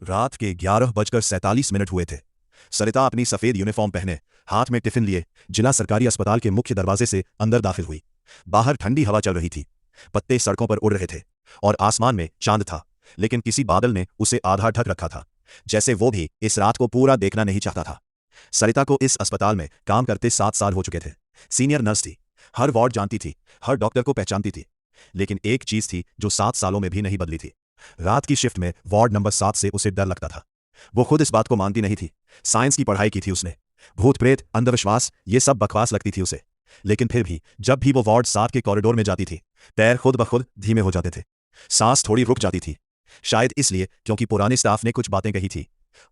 रात के 11:47 हुए थे। सरिता अपनी सफेद यूनिफॉर्म पहने, हाथ में टिफिन लिए, जिला सरकारी अस्पताल के मुख्य दरवाजे से अंदर दाखिल हुई। बाहर ठंडी हवा चल रही थी, पत्ते सड़कों पर उड़ रहे थे और आसमान में चांद था, लेकिन किसी बादल ने उसे आधा ढक रखा था, जैसे वो भी इस रात को पूरा देखना नहीं चाहता था। सरिता को इस अस्पताल में काम करते 7 साल हो चुके थे। सीनियर नर्स थी, हर वार्ड जानती थी, हर डॉक्टर को पहचानती थी। लेकिन एक चीज थी जो 7 सालों में भी नहीं बदली थी। रात की शिफ्ट में वार्ड नंबर 7 से उसे डर लगता था। वो खुद इस बात को मानती नहीं थी। साइंस की पढ़ाई की थी उसने, भूत प्रेत, अंधविश्वास, ये सब बकवास लगती थी उसे। लेकिन फिर भी जब भी वो वार्ड 7 के कॉरिडोर में जाती थी, पैर खुद ब खुद धीमे हो जाते थे, सांस थोड़ी रुक जाती थी। शायद इसलिए क्योंकि पुराने स्टाफ ने कुछ बातें कही थी।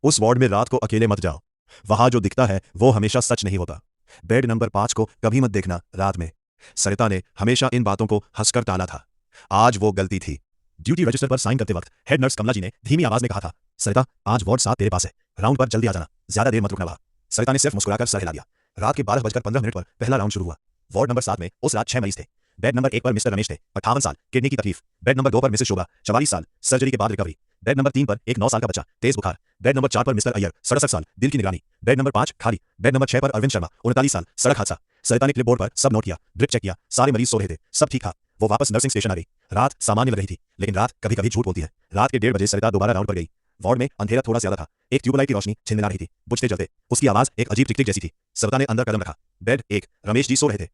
उस वार्ड में रात को अकेले मत जाओ, वहां जो दिखता है वो हमेशा सच नहीं होता। बेड नंबर 5 को कभी मत देखना रात में। सरिता ने हमेशा इन बातों को हंसकर टाला था। आज वो गलती थी। ड्यूटी रजिस्टर पर साइन करते वक्त हेड नर्स कमला जी ने धीमी आवाज में कहा था, सरिता, आज वार्ड 7 तेरे पास है, राउंड पर जल्दी आ जाना, ज्यादा देर मत रुकना वहां। सरिता ने सिर्फ मुस्कुराकर सर हिला दिया। रात के 12:15 पर पहला राउंड शुरू हुआ। वार्ड नंबर 7 में उस रात 6 मरीज थे। बेड नंबर 1 पर मिस्टर रमेश थे, 58 साल, किडनी की तकलीफ। बेड नंबर 2 पर मिसेस शोभा, 44 साल, सर्जरी के बाद रिकवरी। बेड नंबर 3 पर एक 9 साल का बच्चा, तेज बुखार। बेड नंबर 4 पर मिस्टर अय्यर, 67 साल, दिल की निगरानी। बेड नंबर 5 खाली। बेड नंबर 6 पर अरविंद शर्मा, 39 साल, सड़क हादसा। सरिता ने क्लिपबोर्ड पर सब नोट किया, ड्रिप चेक किया, सारे मरीज सो रहे थे, सब ठीक था। वो वापस नर्सिंग स्टेशन आ गई। रात सामान्य लग रही थी, लेकिन रात कभी कभी झूठ बोलती है। रात के 1:30 बजे सरिता दोबारा राउंड पर गई। वार्ड में अंधेरा थोड़ा ज्यादा था, एक ट्यूबलाइट की रोशनी झिलमिला रही थी, बुझते जलते। उसकी आवाज एक अजीब टिक टिक जैसी थी। सरिता ने अंदर कदम रखा। बेड 1, रमेश जी सो रहे थे।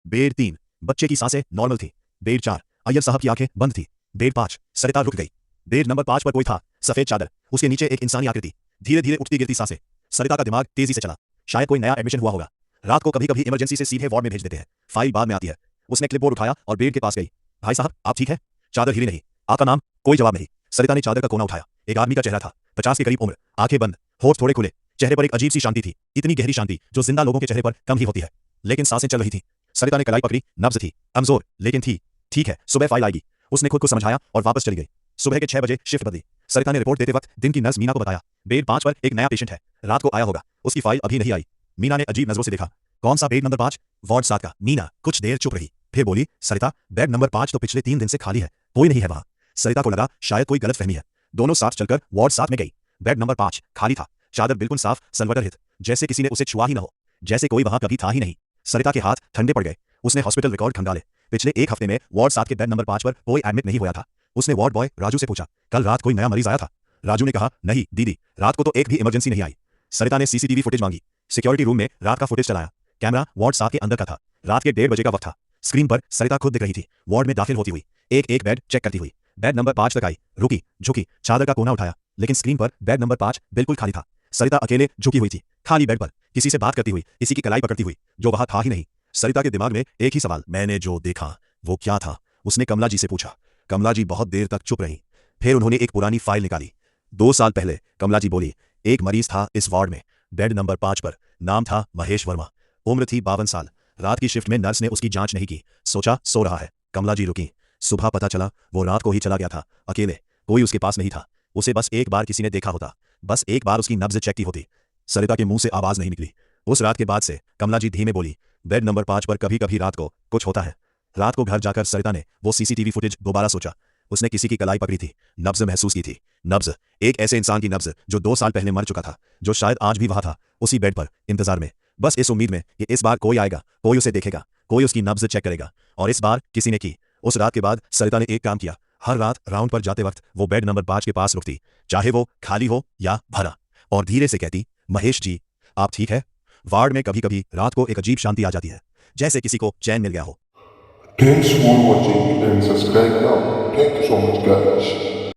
बेड 3, बच्चे की सांसें नॉर्मल थी। बेड 4, अय्यर साहब की आंखें बंद थी। बेड 5, सरिता रुक गई। बेड नंबर 5 पर कोई था, सफेद चादर, उसके नीचे एक इंसानी आकृति, धीरे धीरे उठती गिरती सांसें। सरिता का दिमाग तेजी से चला, शायद कोई नया एडमिशन हुआ होगा। रात को कभी कभी इमरजेंसी से सीधे वार्ड में भेज देते हैं, फाइल बाद में आती है। उसने क्लिपबोर्ड उठाया और बेड के पास गई। भाई साहब, आप ठीक है? चादर हिली नहीं। आपका नाम? कोई जवाब नहीं। सरिता ने चादर का कोना उठाया। एक आदमी का चेहरा था, 50 के करीब उम्र, आंखें बंद, होठ थोड़े खुले, चेहरे पर एक अजीब सी शांति थी, इतनी गहरी शांति जो जिंदा लोगों के चेहरे पर कम ही होती है। लेकिन सांसें चल रही थी। सरिता ने कलाई पकड़ी, नब्ज थी, कमजोर, लेकिन थी। ठीक है, सुबह फाइल आएगी। उसने खुद को समझाया और वापस चली गई। सुबह के 6 बजे शिफ्ट बदली। सरिता ने रिपोर्ट देते वक्त दिन की नर्स मीना को बताया, बेड 5 पर एक नया पेशेंट है, रात को आया होगा, उसकी फाइल अभी नहीं आई। मीना ने अजीब नजरों से देखा। कौन सा बेड नंबर 5? वार्ड 7 का। मीना कुछ देर चुप रही, फिर बोली, सरिता, बेड नंबर 5 तो पिछले 3 दिन से खाली है, कोई नहीं है वहां। सरिता को लगा शायद कोई गलतफहमी है। दोनों साथ चलकर वार्ड 7 में गई। बेड नंबर 5 खाली था, चादर बिल्कुल साफ, सनवटर रहित, जैसे किसी ने उसे छुआ ही न हो, जैसे कोई वहां कभी था ही नहीं। सरिता के हाथ ठंडे पड़ गए। उसने हॉस्पिटल रिकॉर्ड खंगाले। पिछले 1 हफ्ते में वार्ड 7 के बेड नंबर 5 पर कोई एडमिट नहीं हुआ था। उसने वार्ड बॉय राजू से पूछा, कल रात कोई नया मरीज आया था? राजू ने कहा, नहीं दीदी, रात को तो एक भी इमरजेंसी नहीं आई। सरिता ने सीसीटीवी फुटेज मांगी। सिक्योरिटी रूम में रात का फुटेज चलाया। कैमरा वार्ड 7 के अंदर का था। रात के 1:30 बजे का वक्त था। स्क्रीन पर सरिता खुद दिख रही थी, वार्ड में दाखिल होती हुई, एक एक बेड चेक करती हुई। बेड नंबर 5 तक आई, रुकी, झुकी, चादर का कोना उठाया, लेकिन स्क्रीन पर बेड नंबर 5 बिल्कुल खाली था। सरिता अकेले झुकी हुई थी, खाली बेड पर, किसी से बात करती हुई, किसी की कलाई पकड़ती हुई, जो वहां था ही नहीं। सरिता के दिमाग में एक ही सवाल, मैंने जो देखा वो क्या था? उसने कमला जी से पूछा। कमला जी बहुत देर तक चुप रही, फिर उन्होंने एक पुरानी फाइल निकाली। 2 साल पहले, कमला जी बोली, एक मरीज था इस वार्ड में, बेड नंबर 5 पर, नाम था महेश वर्मा, उम्र थी 52 साल। रात की शिफ्ट में नर्स ने उसकी जांच नहीं की, सोचा सो रहा है। कमला जी रुकी। सुबह पता चला वो रात को ही चला गया था, अकेले, कोई उसके पास नहीं था। उसे बस एक बार किसी ने देखा होता, बस एक बार उसकी नब्ज चेक की होती। सरिता के मुंह से आवाज नहीं निकली। उस रात के बाद से कमला जी धीमे बोली, बेड नंबर 5 पर कभी कभी रात को कुछ होता है। रात को घर जाकर सरिता ने वो सीसीटीवी फुटेज दोबारा सोचा। उसने किसी की कलाई पकड़ी थी, नब्ज महसूस की थी। नब्ज, एक ऐसे इंसान की नब्ज जो 2 साल पहले मर चुका था, जो शायद आज भी वहां था, उसी बेड पर, इंतजार में, बस इस उम्मीद में कि इस बार कोई आएगा, कोई उसे देखेगा, कोई उसकी नब्ज चेक करेगा। और इस बार किसी ने की। उस रात के बाद सरिता ने एक काम किया, हर रात राउंड पर जाते वक्त वो बेड नंबर 5 के पास रुकती, चाहे वो खाली हो या भरा, और धीरे से कहती, महेश जी, आप ठीक है? वार्ड में कभी कभी रात को एक अजीब शांति आ जाती है, जैसे किसी को चैन मिल गया हो। Thanks for watching and subscribe now. Thank you so much guys.